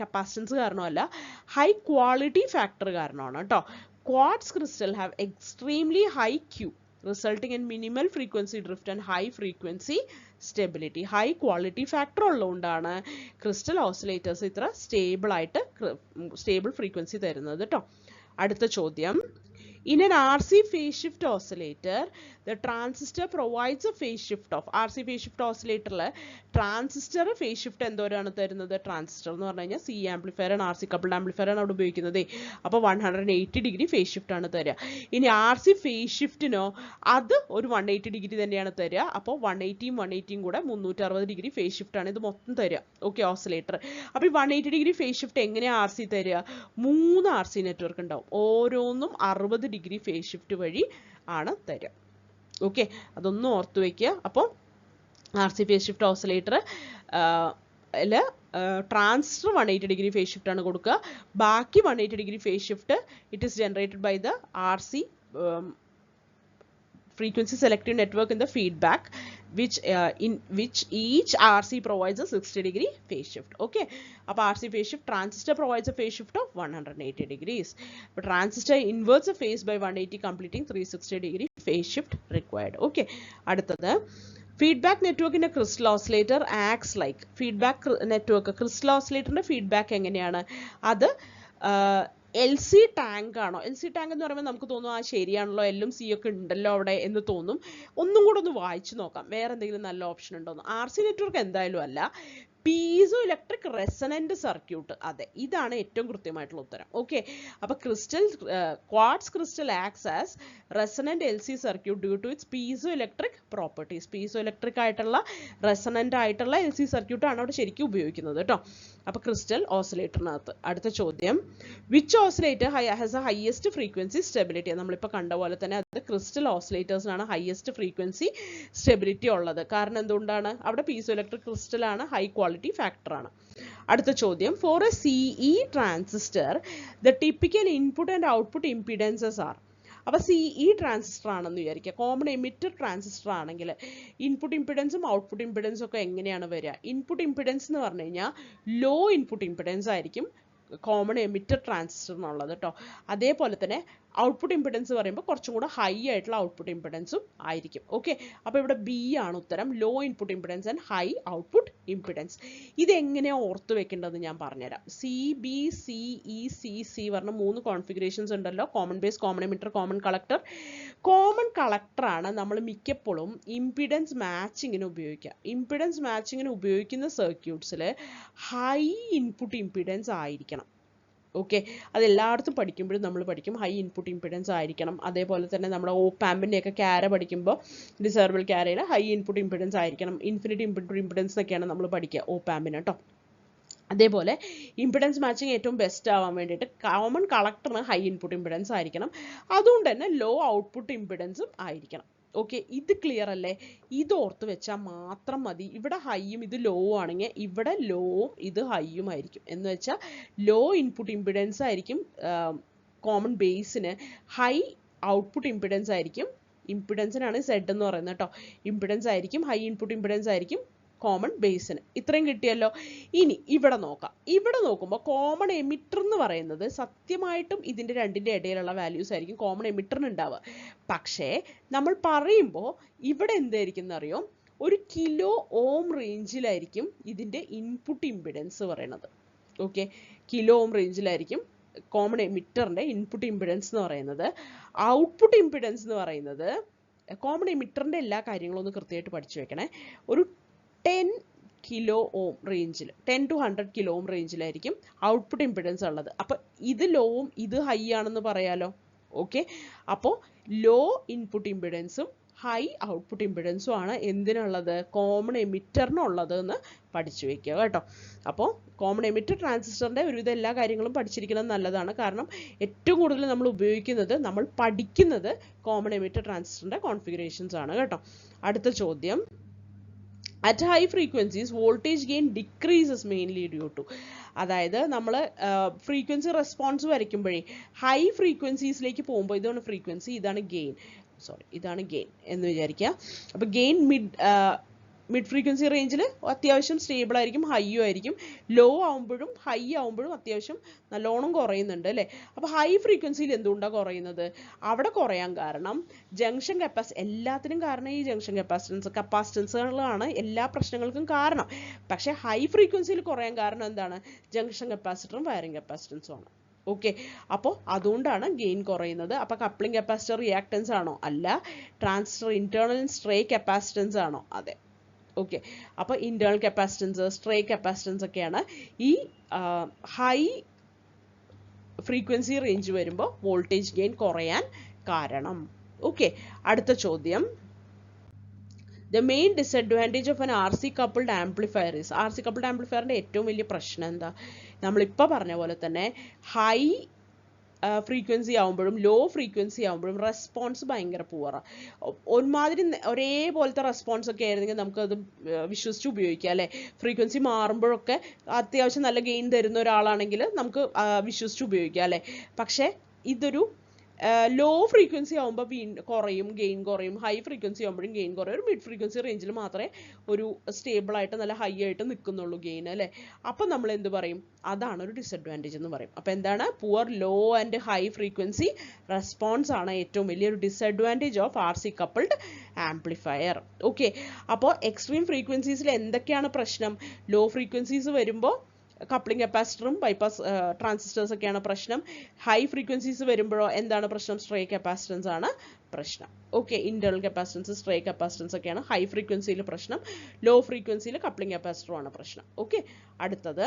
കപ്പാസിറ്റൻസ് കാരണമല്ല, ഹൈ ക്വാളിറ്റി ഫാക്ടർ കാരണമാണ് കേട്ടോ. Quartz crystal have extremely high Q, resulting in minimal frequency drift and high frequency stability. High quality factor ഉള്ളതുകൊണ്ടാണ് ക്രിസ്റ്റൽ ഓസിലേറ്റേഴ്സ് ഇത്ര സ്റ്റേബിൾ ആയിട്ട് സ്റ്റേബിൾ ഫ്രീക്വൻസി തരുന്നത് കേട്ടോ. അടുത്ത ചോദ്യം, in an RC phase shift oscillator, the transistor provides a phase shift of. RC phase shift oscillator transistor phase shift എന്തോരാണ് തരുന്നത്? ട്രാൻസിസ്റ്റർ എന്ന് പറഞ്ഞു കഴിഞ്ഞാൽ C ആംപ്ലിഫയർ ആണ്, RC കപ്പിൾഡ് ആംപ്ലിഫയർ ആണ് അവിടെ ഉപയോഗിക്കുന്നത്. അപ്പോൾ 180 ഡിഗ്രി phase shift ആണ് തരിക. ഇനി RC phase shiftനോ അത് ഒരു 180 ഡിഗ്രി തന്നെയാണ് തരിക. അപ്പോൾ 180യും 180യും കൂടെ 360 ഡിഗ്രി phase shift ആണ് ഇത് മൊത്തം തരിക. Okay, oscillator. അപ്പോൾ ഈ 180 ഡിഗ്രി phase shift എങ്ങനെയാണ് RC തരിക? 3 RC നെറ്റ്വർക്ക് ഉണ്ടാവും, ഓരോന്നും 60 ഡിഗ്രി phase shift വഴി ആണ് തരിക. ഓക്കെ, അതൊന്നും ഓർത്ത് വയ്ക്കുക. അപ്പോൾ RC phase shift oscillator transistor 180 degree phase shift ആണ് കൊടുക്കുക. ബാക്കി 180 degree phase shift it is generated by the RC frequency selective network in the feedback, in which each RC provides a 60 degree phase shift. Okay, അപ്പോൾ RC phase shift, transistor provides a phase shift of 180 degrees, but transistor inverts a phase by 180, completing 360 degree phase shift required. Okay, അടുത്തത്, feedback network in a crystal oscillator acts like. feedback network crystal oscillator feedback എങ്ങനെയാണ്? അത് LC ടാങ്ക് ആണോ? LC ടാങ്ക് എന്ന് പറയുമ്പോൾ നമുക്ക് തോന്നും ആ ശരിയാണല്ലോ, L ഉം C ഒക്കെ ഉണ്ടല്ലോ അവിടെ എന്ന് തോന്നും. ഒന്നും കൂടെ ഒന്ന് വായിച്ചു നോക്കാം, വേറെ എന്തെങ്കിലും നല്ല ഓപ്ഷൻ ഉണ്ടോ എന്ന്. RC നെറ്റ്വർക്ക് എന്തായാലും അല്ല, പീസോ ഇലക്ട്രിക് റെസനന്റ് സർക്യൂട്ട്. അതെ, ഇതാണ് ഏറ്റവും കൃത്യമായിട്ടുള്ള ഉത്തരം. ഓക്കെ, അപ്പോൾ quartz crystal acts as resonant LC circuit due to its piezoelectric properties. Piezoelectric ആയിട്ടുള്ള റെസനന്റ് ആയിട്ടുള്ള LC സർക്യൂട്ട് ആണ് അവിടെ ശരിക്കും ഉപയോഗിക്കുന്നത് കേട്ടോ. അപ്പോൾ ക്രിസ്റ്റൽ ഓസിലേറ്ററിനകത്ത്. അടുത്ത ചോദ്യം, which oscillator has a highest frequency stability? നമ്മളിപ്പോൾ കണ്ട പോലെ തന്നെ അത് ക്രിസ്റ്റൽ ഓസിലേറ്റേഴ്സിനാണ് ഹയസ്റ്റ് ഫ്രീക്വൻസി സ്റ്റെബിലിറ്റി ഉള്ളത്. കാരണം എന്തുകൊണ്ടാണ്? അവിടെ പീസോ ഇലക്ട്രിക് ക്രിസ്റ്റൽ ആണ്, ഹൈ ക്വാളിറ്റി ഫാക്ടർ ആണ്. അടുത്ത ചോദ്യം, for a CE transistor the typical input and output impedances are. അപ്പോൾ CE ട്രാൻസിസ്റ്റർ ആണെന്ന് വിചാരിക്കുക, കോമൺ എമിറ്റർ ട്രാൻസിസ്റ്റർ ആണെങ്കിൽ ഇൻപുട്ട് ഇംപിഡൻസും ഔട്ട്പുട്ട് ഇംപിഡൻസും ഒക്കെ എങ്ങനെയാണ് വരിക? ഇൻപുട്ട് ഇംപിഡൻസ് എന്ന് പറഞ്ഞു കഴിഞ്ഞാൽ ലോ ഇൻപുട്ട് ഇംപിഡൻസ് ആയിരിക്കും കോമൺ എമിറ്റർ ട്രാൻസിസ്റ്ററിനുള്ളത് കേട്ടോ. അതേപോലെ തന്നെ ഔട്ട്പുട്ട് ഇംപിഡൻസ് പറയുമ്പോൾ കുറച്ചും കൂടെ ഹൈ ആയിട്ടുള്ള ഔട്ട്പുട്ട് ഇംപിഡൻസും ആയിരിക്കും. ഓക്കെ, അപ്പോൾ ഇവിടെ B ആണ് ഉത്തരം, low input impedance and high output impedance. ഇതെങ്ങനെയാണ് ഓർത്ത് വെക്കേണ്ടതെന്ന് ഞാൻ പറഞ്ഞുതരാം. CB CE CC പറഞ്ഞ 3 കോൺഫിഗറേഷൻസ് ഉണ്ടല്ലോ, common base, common emitter, common collector. Common കളക്ടറാണ് നമ്മൾ മിക്കപ്പോഴും ഇംപിഡൻസ് മാച്ചിങ്ങിന് ഉപയോഗിക്കുക. ഇംപിഡൻസ് മാച്ചിങ്ങിന് ഉപയോഗിക്കുന്ന സർക്യൂട്ട്സിൽ ഹൈ ഇൻപുട്ട് ഇംപിഡൻസ് ആയിരിക്കണം. ഓക്കെ, അതെല്ലായിടത്തും പഠിക്കുമ്പോഴും നമ്മൾ പഠിക്കും ഹൈ ഇൻപുട്ട് ഇംപിഡൻസ് ആയിരിക്കണം. അതേപോലെ തന്നെ നമ്മുടെ ഓപ്പാമ്പിൻ്റെയൊക്കെ ക്യാര പഠിക്കുമ്പോൾ ഡിസേർബിൾ ക്യാരയിൽ ഹൈ ഇൻപുട്ട് ഇംപിഡൻസ് ആയിരിക്കണം. ഇൻഫിനിറ്റ് ഇൻപുട്ട് ഇംപിഡൻസ് എന്നൊക്കെയാണ് നമ്മൾ പഠിക്കുക ഓപ്പാമ്പിന് കേട്ടോ. അതേപോലെ ഇമ്പിഡൻസ് മാച്ചിങ് ഏറ്റവും ബെസ്റ്റ് ആവാൻ വേണ്ടിയിട്ട് കോമൺ കളക്ടറിന് ഹൈ ഇൻപുട്ട് ഇമ്പിഡൻസ് ആയിരിക്കണം, അതുകൊണ്ട് തന്നെ ലോ ഔട്ട്പുട്ട് ഇമ്പിഡൻസും ആയിരിക്കണം. ഓക്കെ, ഇത് ക്ലിയർ അല്ലേ? ഇത് ഓർത്ത് വെച്ചാൽ മാത്രം മതി. ഇവിടെ ഹൈയും ഇത് ലോ ആണെങ്കിൽ ഇവിടെ ലോവും ഇത് ഹൈയും ആയിരിക്കും. എന്ന് വെച്ചാൽ ലോ ഇൻപുട്ട് ഇമ്പിഡൻസ് ആയിരിക്കും കോമൺ ബേസിന്, ഹൈ ഔട്ട്പുട്ട് ഇമ്പിഡൻസ് ആയിരിക്കും, ഇമ്പിഡൻസിനാണ് സെഡ് എന്ന് പറയുന്നത് കേട്ടോ, ഇമ്പിഡൻസ് ആയിരിക്കും, ഹൈ ഇൻപുട്ട് ഇമ്പിഡൻസ് ആയിരിക്കും കോമൺ ബേസിന്. ഇത്രയും കിട്ടിയല്ലോ. ഇനി ഇവിടെ നോക്കാം. ഇവിടെ നോക്കുമ്പോൾ കോമൺ എമിറ്റർ എന്ന് പറയുന്നത് സത്യമായിട്ടും ഇതിൻ്റെ രണ്ടിൻ്റെ ഇടയിലുള്ള വാല്യൂസ് ആയിരിക്കും കോമൺ എമിറ്ററിന് ഉണ്ടാവുക. പക്ഷേ നമ്മൾ പറയുമ്പോൾ ഇവിടെ എന്തായിരിക്കും എന്നറിയോ, ഒരു കിലോ ഓം റേഞ്ചിലായിരിക്കും ഇതിൻ്റെ ഇൻപുട്ട് ഇമ്പിഡൻസ് പറയുന്നത്. ഓക്കെ, കിലോ ഓം റേഞ്ചിലായിരിക്കും കോമൺ എമിറ്ററിൻ്റെ ഇൻപുട്ട് ഇമ്പിഡൻസ് എന്ന് പറയുന്നത്. ഔട്ട്പുട്ട് ഇമ്പിഡൻസ് എന്ന് പറയുന്നത് കോമൺ എമിറ്ററിൻ്റെ എല്ലാ കാര്യങ്ങളും ഒന്ന് കൃത്യമായിട്ട് പഠിച്ചു വെക്കണേ. ഒരു 10 കിലോ ഓം റേഞ്ചിൽ, 10 to 100 കിലോ ഓം റേഞ്ചിലായിരിക്കും ഔട്ട്പുട്ട് ഇമ്പിഡൻസ് ഉള്ളത്. അപ്പോൾ ഇത് ലോവും ഇത് ഹൈ ആണെന്ന് പറയാലോ. ഓക്കെ, അപ്പോൾ ലോ ഇൻപുട്ട് ഇമ്പിഡൻസും ഹൈ ഔട്ട്പുട്ട് ഇമ്പിഡൻസും ആണ് എന്തിനുള്ളത്, കോമൺ എമിറ്ററിനുള്ളത് എന്ന് പഠിച്ചു വെക്കുക കേട്ടോ. അപ്പോൾ കോമൺ എമിറ്റർ ട്രാൻസിസ്റ്ററിൻ്റെ ഒരുവിധ എല്ലാ കാര്യങ്ങളും പഠിച്ചിരിക്കുന്നത് നല്ലതാണ്. കാരണം ഏറ്റവും കൂടുതൽ നമ്മൾ ഉപയോഗിക്കുന്നത്, നമ്മൾ പഠിക്കുന്നത് കോമൺ എമിറ്റർ ട്രാൻസിസ്റ്ററിൻ്റെ കോൺഫിഗറേഷൻസ് ആണ് കേട്ടോ. അടുത്ത ചോദ്യം, at high frequencies voltage gain decreases mainly due to, അതായത് നമ്മൾ ഫ്രീക്വൻസി റെസ്പോൺസ് വരയ്ക്കുമ്പോഴേ ഹൈ ഫ്രീക്വൻസീസിലേക്ക് പോകുമ്പോൾ, ഇതാണ് ഫ്രീക്വൻസി, ഇതാണ് ഗെയിൻ, ഇതാണ് ഗെയിൻ എന്ന് വിചാരിക്കുക. അപ്പോൾ ഗെയിൻ മിഡ് ഫ്രീക്വൻസി റേഞ്ചിൽ അത്യാവശ്യം സ്റ്റേബിൾ ആയിരിക്കും, ഹൈയും ആയിരിക്കും. ലോ ആവുമ്പോഴും ഹൈ ആവുമ്പോഴും അത്യാവശ്യം നല്ലോണം കുറയുന്നുണ്ട് അല്ലേ. അപ്പോൾ ഹൈ ഫ്രീക്വൻസിയിൽ എന്തുകൊണ്ടാണ് കുറയുന്നത്? അവിടെ കുറയാൻ കാരണം ജംഗ്ഷൻ എല്ലാത്തിനും കാരണം ഈ ജംഗ്ഷൻ കപ്പാസിറ്റൻസുകളാണ് എല്ലാ പ്രശ്നങ്ങൾക്കും കാരണം. പക്ഷേ ഹൈ ഫ്രീക്വൻസിയിൽ കുറയാൻ കാരണം എന്താണ്? ജംഗ്ഷൻ കപ്പാസിറ്ററും വയറിംഗ് കപ്പാസിറ്റൻസും ആണ്. ഓക്കെ, അപ്പോൾ അതുകൊണ്ടാണ് ഗെയിൻ കുറയുന്നത്. അപ്പോൾ കപ്ലിംഗ് കപ്പാസിറ്റർ റിയാക്ടൻസ് ആണോ? അല്ല. ട്രാൻസിസ്റ്റർ ഇന്റേണൽ സ്ട്രേ കപ്പാസിറ്റൻസ് ആണോ? അതെ. ഓക്കെ, അപ്പോൾ ഇന്റേണൽ കപ്പാസിറ്റൻസ്, സ്ട്രേ കപ്പാസിറ്റൻസ് ഒക്കെയാണ് ഈ ഹൈ ഫ്രീക്വൻസി റേഞ്ച് വരുമ്പോൾ വോൾട്ടേജ് ഗെയിൻ കുറയാൻ കാരണം. ഓക്കെ, അടുത്ത ചോദ്യം, the main disadvantage of an RC coupled amplifier is, RC coupled amplifierന്റെ ഏറ്റവും വലിയ പ്രശ്നം എന്താ? നമ്മളിപ്പോൾ പറഞ്ഞ പോലെ തന്നെ ഹൈ ഫ്രീക്വൻസി ആകുമ്പോഴും ലോ ഫ്രീക്വൻസി ആകുമ്പോഴും റെസ്പോൺസ് ഭയങ്കര പൂവറാണ്. ഒരുമാതിരി ഒരേപോലത്തെ റെസ്പോൺസ് ഒക്കെ ആയിരുന്നെങ്കിൽ നമുക്കത് വിശ്വസിച്ച് ഉപയോഗിക്കാം അല്ലേ. ഫ്രീക്വൻസി മാറുമ്പോഴൊക്കെ അത്യാവശ്യം നല്ല ഗെയിൻ തരുന്ന ഒരാളാണെങ്കിൽ നമുക്ക് വിശ്വസിച്ച് ഉപയോഗിക്കാം അല്ലേ. പക്ഷേ ഇതൊരു ലോ ഫ്രീക്വൻസി ആകുമ്പോൾ കുറയും, ഗെയിൻ കുറയും. ഹൈ ഫ്രീക്വൻസി ആകുമ്പോഴും ഗെയിൻ കുറയും. ഒരു മിഡ് ഫ്രീക്വൻസി റേഞ്ചിൽ മാത്രമേ ഒരു സ്റ്റേബിളായിട്ട് നല്ല ഹൈ ആയിട്ട് നിൽക്കുന്നുള്ളൂ ഗെയിൻ അല്ലേ. അപ്പം നമ്മൾ എന്ത് പറയും? അതാണ് ഒരു ഡിസഡ്വാൻറ്റേജ് എന്ന് പറയും. അപ്പോൾ എന്താണ്? Poor law and high frequency response ആണ് ഏറ്റവും വലിയൊരു disadvantage of RC coupled amplifier. Okay, അപ്പോൾ എക്സ്ട്രീം ഫ്രീക്വൻസീസിൽ എന്തൊക്കെയാണ് പ്രശ്നം? ലോ ഫ്രീക്വൻസീസ് വരുമ്പോൾ കപ്ലിംഗ് കപ്പാസിറ്ററും ബൈപ്പാസ് ട്രാൻസിസ്റ്റേഴ്സ് ഒക്കെയാണ് പ്രശ്നം. ഹൈ ഫ്രീക്വൻസീസ് വരുമ്പോഴോ എന്താണ് പ്രശ്നം? സ്ട്രേ കപ്പാസിറ്റൻസ് ആണ് പ്രശ്നം. Okay, internal capacitance, stray capacitance ഒക്കെയാണ് ഹൈ ഫ്രീക്വൻസിയിൽ പ്രശ്നം. ലോ ഫ്രീക്വൻസിയിൽ കപ്ലിംഗ് കപ്പാസിറ്ററും ആണ് പ്രശ്നം. ഓക്കെ, അടുത്തത്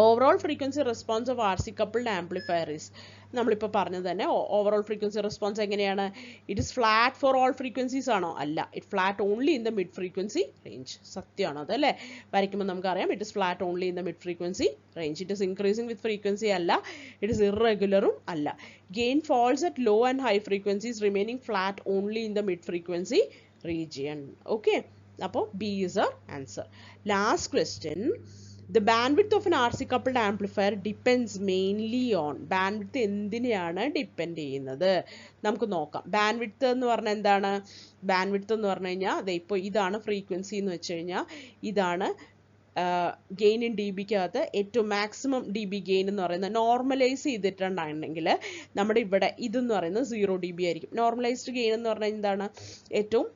overall frequency response of RC coupled amplifier is, നമ്മളിപ്പോൾ പറഞ്ഞത് തന്നെ ഓവറോൾ ഫ്രീക്വൻസി റെസ്പോൺസ് എങ്ങനെയാണ്? It is flat for all frequencies ആണോ? അല്ല, it flat only in the mid frequency range. സത്യമാണോ അത് അല്ലേ? വരയ്ക്കുമ്പോൾ നമുക്കറിയാം it is flat only in the mid frequency range. It is increasing with frequency അല്ല, ഇറ്റ് ഇസ് ഇറഗുലറും അല്ല. Gain falls at low and high frequencies remaining flat only in the mid frequency region. Okay, അപ്പോൾ B is our answer. Last question. The bandwidth of an RC coupled amplifier depends mainly on, bandwidth എന്തിനെയാണ് ഡിപ്പെൻഡ് ചെയ്യുന്നത്? നമുക്ക് നോക്കാം. ബാൻഡ്വിഡ്ത്ത് എന്ന് പറഞ്ഞാൽ എന്താണ്? ബാൻഡ്വിഡ്ത്ത് എന്ന് പറഞ്ഞു കഴിഞ്ഞാൽ അതെ, ഇപ്പോൾ ഇതാണ് ഫ്രീക്വൻസി എന്ന് വെച്ച് കഴിഞ്ഞാൽ ഇതാണ് ഗെയിൻ ഇൻ DBക്കകത്ത് ഏറ്റവും മാക്സിമം DB ഗെയിൻ എന്ന് പറയുന്നത്. നോർമലൈസ് ചെയ്തിട്ടുണ്ടെങ്കിൽ നമ്മുടെ ഇവിടെ ഇതെന്ന് പറയുന്നത് 0 dB ആയിരിക്കും. നോർമലൈസ്ഡ് ഗെയിൻ എന്ന് പറഞ്ഞാൽ എന്താണ്? ഏറ്റവും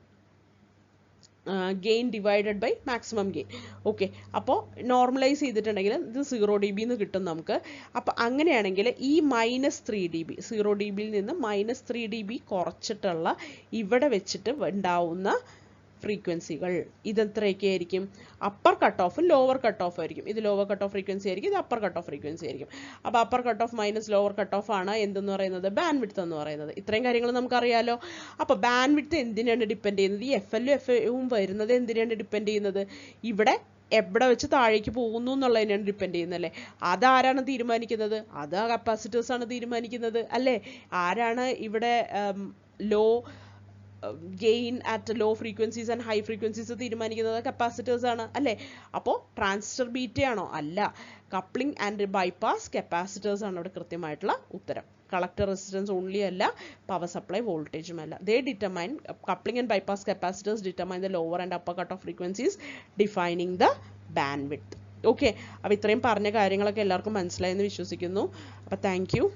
gain divided by maximum gain. Okay, അപ്പോൾ നോർമലൈസ് ചെയ്തിട്ടുണ്ടെങ്കിൽ ഇത് 0 dB എന്ന് കിട്ടും നമുക്ക്. അപ്പോൾ അങ്ങനെയാണെങ്കിൽ ഈ -3 dB, 0 dBയിൽ നിന്ന് -3 dB കുറച്ചിട്ടുള്ള ഇവിടെ വെച്ചിട്ട് ഉണ്ടാവുന്ന ഫ്രീക്വൻസികൾ ഇതെത്രയൊക്കെ ആയിരിക്കും? അപ്പർ കട്ട് ഓഫും ലോവർ കട്ട് ഓഫ് ആയിരിക്കും. ഇത് ലോവർ കട്ട് ഓഫ് ഫ്രീക്വൻസി ആയിരിക്കും, ഇത് അപ്പർ കട്ട് ഓഫ് ഫ്രീക്വൻസി ആയിരിക്കും. അപ്പോൾ upper cut of minus lower cut of ആണ് എന്തെന്ന് പറയുന്നത്? ബാൻഡ്വിഡ്ത്ത് എന്ന് പറയുന്നത്. ഇത്രയും കാര്യങ്ങൾ നമുക്കറിയാലോ. അപ്പോൾ ബാൻഡ്വിഡ്ത്ത് എന്തിനാണ് ഡിപ്പെൻഡ് ചെയ്യുന്നത്? ഈ FL ഉം FA ഉം വരുന്നത് എന്തിനാണ് ഡിപ്പെൻഡ് ചെയ്യുന്നത്? ഇവിടെ എവിടെ വെച്ച് താഴേക്ക് പോകുന്നു എന്നുള്ളതിനാണ് ഡിപ്പെൻഡ് ചെയ്യുന്നത് അല്ലേ. അതാരാണ് തീരുമാനിക്കുന്നത്? അത് ആ കപ്പാസിറ്റേഴ്സ് ആണ് തീരുമാനിക്കുന്നത് അല്ലേ. ആരാണ് ഇവിടെ low gain at low frequencies and high frequencies തീരുമാനിക്കുന്നത്? കപ്പാസിറ്റേഴ്സ് ആണ് അല്ലേ. അപ്പോൾ ട്രാൻസിസ്റ്റർ ബീറ്റയാണോ? അല്ല. കപ്ലിംഗ് ആൻഡ് ബൈപ്പാസ് കപ്പാസിറ്റേഴ്സ് ആണ് ഇവിടെ കൃത്യമായിട്ടുള്ള ഉത്തരം. കളക്ടർ റെസിസ്റ്റൻസ് ഓൺലി അല്ല, പവർ സപ്ലൈ വോൾട്ടേജും അല്ല. They determine, coupling and bypass capacitors determine the lower and upper cut off frequencies defining the bandwidth. Okay, അപ്പോൾ ഇത്രയും പറഞ്ഞ കാര്യങ്ങളൊക്കെ എല്ലാവർക്കും മനസ്സിലായെന്ന് വിശ്വസിക്കുന്നു. അപ്പോൾ താങ്ക് യു.